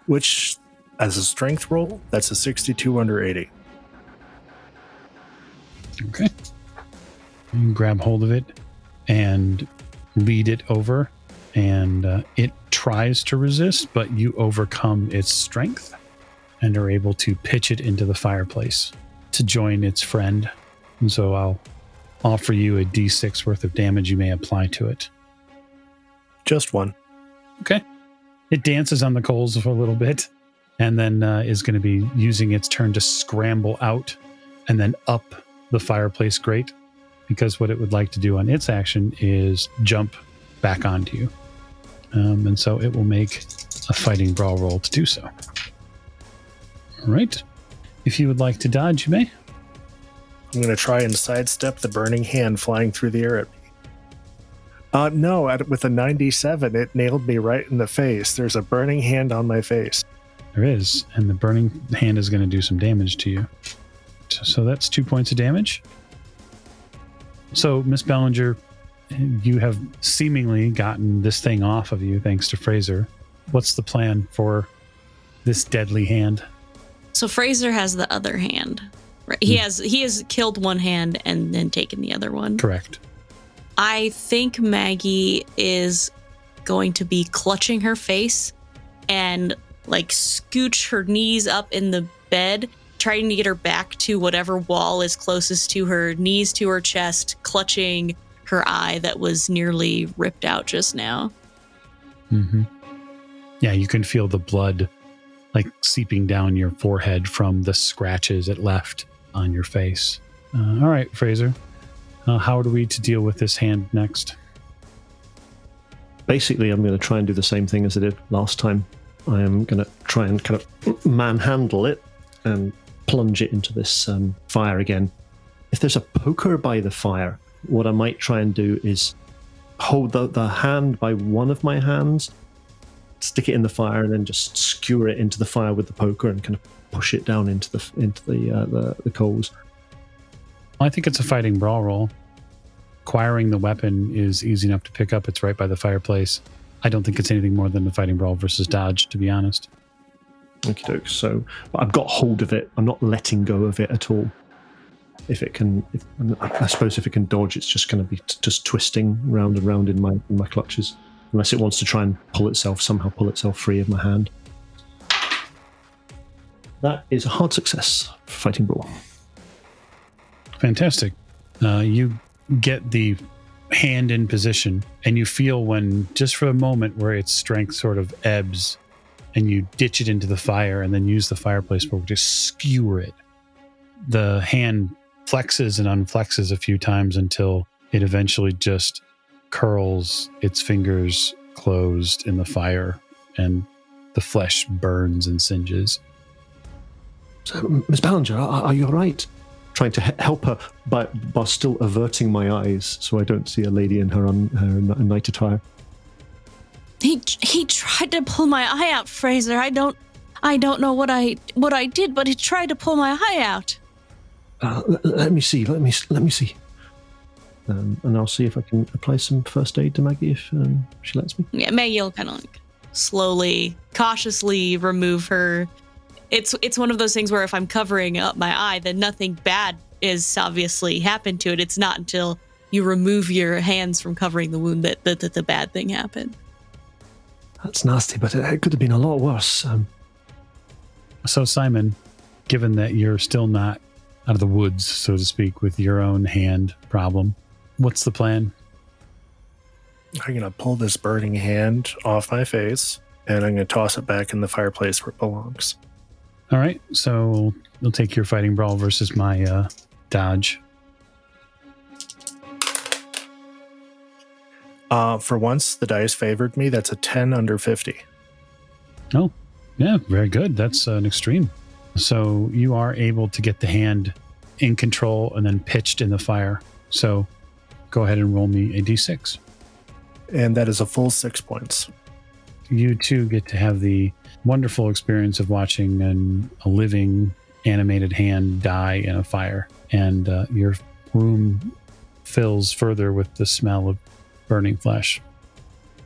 Which, as a strength roll, that's a 62 under 80. Okay. You can grab hold of it and lead it over, and it tries to resist, but you overcome its strength and are able to pitch it into the fireplace to join its friend. And so I'll offer you a d6 worth of damage you may apply to it. Just one. Okay. It dances on the coals for a little bit, and then is going to be using its turn to scramble out and then up the fireplace grate, because what it would like to do on its action is jump back onto you. And so it will make a fighting brawl roll to do so. All right. If you would like to dodge, you may. I'm going to try and sidestep the burning hand flying through the air at me. No, with a 97, it nailed me right in the face. There's a burning hand on my face. There is, and the burning hand is going to do some damage to you. So that's 2 points of damage. So, Miss Bellinger, you have seemingly gotten this thing off of you thanks to Fraser. What's the plan for this deadly hand? So Fraser has the other hand, right? He has killed one hand and then taken the other one. Correct. I think Maggie is going to be clutching her face and like scooch her knees up in the bed, trying to get her back to whatever wall is closest to her, knees to her chest, clutching her eye that was nearly ripped out just now. Mm-hmm. Yeah, you can feel the blood like seeping down your forehead from the scratches it left on your face. All right, Fraser. How are we to deal with this hand next? Basically, I'm going to try and do the same thing as I did last time. I am going to try and kind of manhandle it and plunge it into this fire again. If there's a poker by the fire, what I might try and do is hold the hand by one of my hands, stick it in the fire, and then just skewer it into the fire with the poker and kind of push it down into the coals. I think it's a fighting brawl roll. Acquiring the weapon is easy enough to pick up. It's right by the fireplace. I don't think it's anything more than a fighting brawl versus dodge, to be honest. Okie doke. So I've got hold of it. I'm not letting go of it at all. I suppose if it can dodge, it's just going to be just twisting round and round in my clutches, unless it wants to try and somehow pull itself free of my hand. That is a hard success for fighting brawl. Fantastic. You get the hand in position, and you feel when, just for a moment, where its strength sort of ebbs, and you ditch it into the fire and then use the fireplace poker to skewer it. The hand flexes and unflexes a few times until it eventually just curls its fingers closed in the fire, and the flesh burns and singes. So, Miss Ballinger, are you all right? Trying to help her, but still averting my eyes so I don't see a lady in her night attire. He tried to pull my eye out, Fraser. I don't know what I did, but he tried to pull my eye out. Let me see. And I'll see if I can apply some first aid to Maggie if she lets me. Yeah, Maggie will kind of like slowly, cautiously remove her. It's one of those things where if I'm covering up my eye, then nothing bad is obviously happened to it. It's not until you remove your hands from covering the wound that the bad thing happened. That's nasty, but it could have been a lot worse. So, Simon, given that you're still not out of the woods, so to speak, with your own hand problem, what's the plan? I'm going to pull this burning hand off my face, and I'm going to toss it back in the fireplace where it belongs. All right, so we'll take your fighting brawl versus my dodge. For once, the dice favored me. That's a 10 under 50. Oh, yeah, very good. That's an extreme. So you are able to get the hand in control and then pitched in the fire. So go ahead and roll me a d6. And that is a full 6 points. You too get to have the wonderful experience of watching a living animated hand die in a fire. And your room fills further with the smell of burning flesh.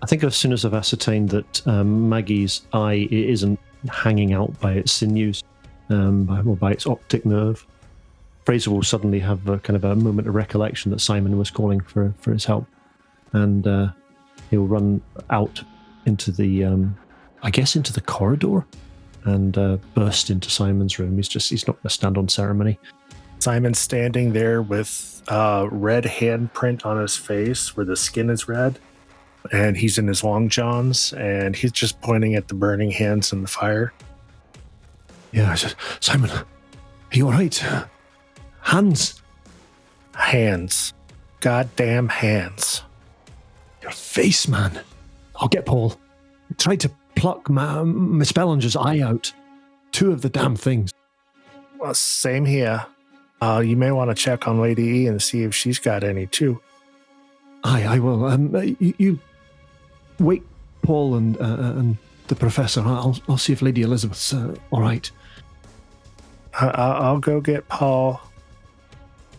I think as soon as I've ascertained that Maggie's eye isn't hanging out by its sinews, or by its optic nerve, Fraser will suddenly have a kind of a moment of recollection that Simon was calling for his help. And he'll run out into the, into the corridor and burst into Simon's room. He's not going to stand on ceremony. Simon's standing there with red handprint on his face where the skin is red. And he's in his long johns, and he's just pointing at the burning hands in the fire. Yeah, I said, Simon, are you all right? Hands. Hands. Goddamn hands. Your face, man. I'll get Paul. I tried to pluck Miss Bellinger's eye out. 2 of the damn things. Well, same here. You may want to check on Lady E and see if she's got any, too. I will. You wake Paul and the professor. I'll see if Lady Elizabeth's all right. I'll go get Paul,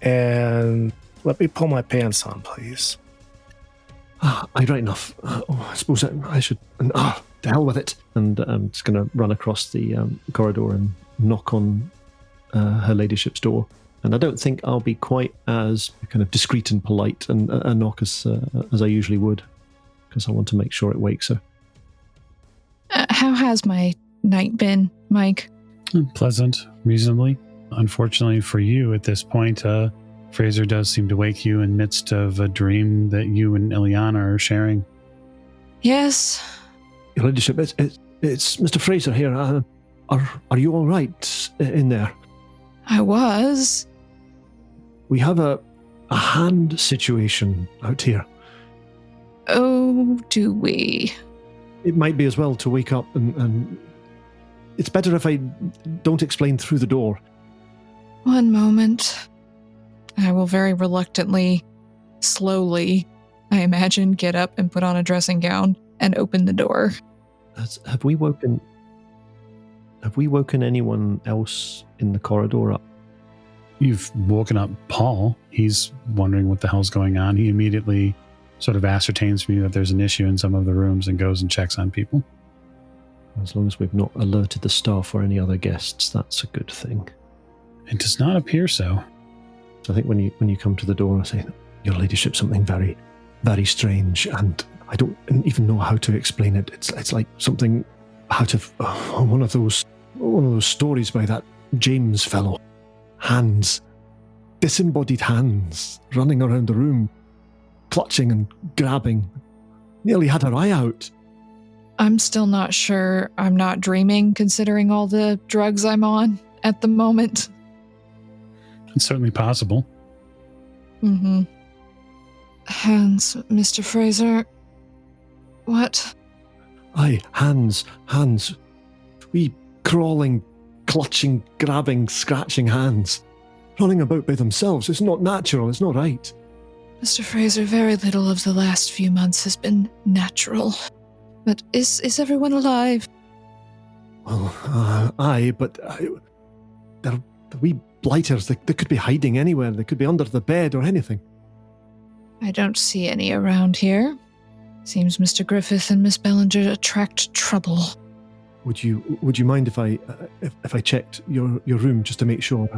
and let me pull my pants on, please. Right enough. I suppose I should. To hell with it. And I'm just going to run across the corridor and knock on her ladyship's door. And I don't think I'll be quite as kind of discreet and polite and knock as I usually would, because I want to make sure it wakes her. How has my night been, Mike? Pleasant, reasonably. Unfortunately for you at this point, Fraser does seem to wake you in midst of a dream that you and Ileana are sharing. Yes. Your ladyship, it's Mr. Fraser here. Are you all right in there? I was. We have a hand situation out here. Oh, do we? It might be as well to wake up and it's better if I don't explain through the door. One moment. I will very reluctantly, slowly, I imagine, get up and put on a dressing gown and open the door. Have we woken anyone else in the corridor up? You've woken up Paul. He's wondering what the hell's going on. He immediately sort of ascertains from you that there's an issue in some of the rooms and goes and checks on people. As long as we've not alerted the staff or any other guests, that's a good thing. It does not appear so. So I think when you come to the door, I say, "Your ladyship, something very, very strange, and I don't even know how to explain it. It's like something out of one of those stories by that James fellow. Hands, disembodied hands, running around the room, clutching and grabbing. Nearly had her eye out." I'm still not sure I'm not dreaming, considering all the drugs I'm on at the moment. It's certainly possible. Mm-hmm. Hands, Mr. Fraser. What? Aye, hands. Wee crawling, clutching, grabbing, scratching hands. Running about by themselves. It's not natural, it's not right. Mr. Fraser, very little of the last few months has been natural. But is everyone alive? Well, aye, but they're the wee blighters. They could be hiding anywhere. They could be under the bed or anything. I don't see any around here. Seems Mr. Griffith and Miss Bellinger attract trouble. Would you mind if I checked your room just to make sure?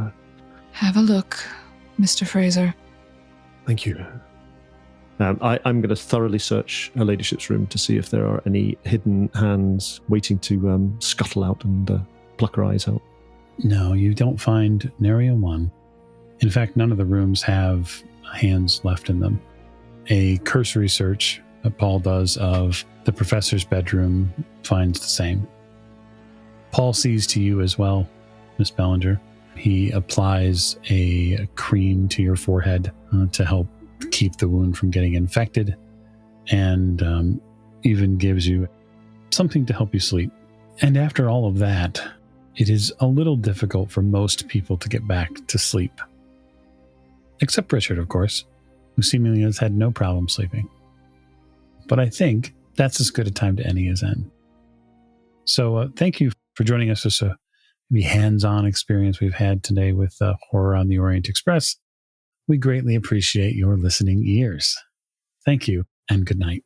Have a look, Mr. Fraser. Thank you. I'm going to thoroughly search her ladyship's room to see if there are any hidden hands waiting to scuttle out and pluck her eyes out. No, you don't find nary a one. In fact, none of the rooms have hands left in them. A cursory search that Paul does of the professor's bedroom finds the same. Paul sees to you as well, Miss Bellinger. He applies a cream to your forehead to help keep the wound from getting infected, and even gives you something to help you sleep. And after all of that, it is a little difficult for most people to get back to sleep. Except Richard, of course, who seemingly has had no problem sleeping. But I think that's as good a time to end his end. So thank you for joining us. This hands-on experience we've had today with Horror on the Orient Express. We greatly appreciate your listening ears. Thank you, and good night.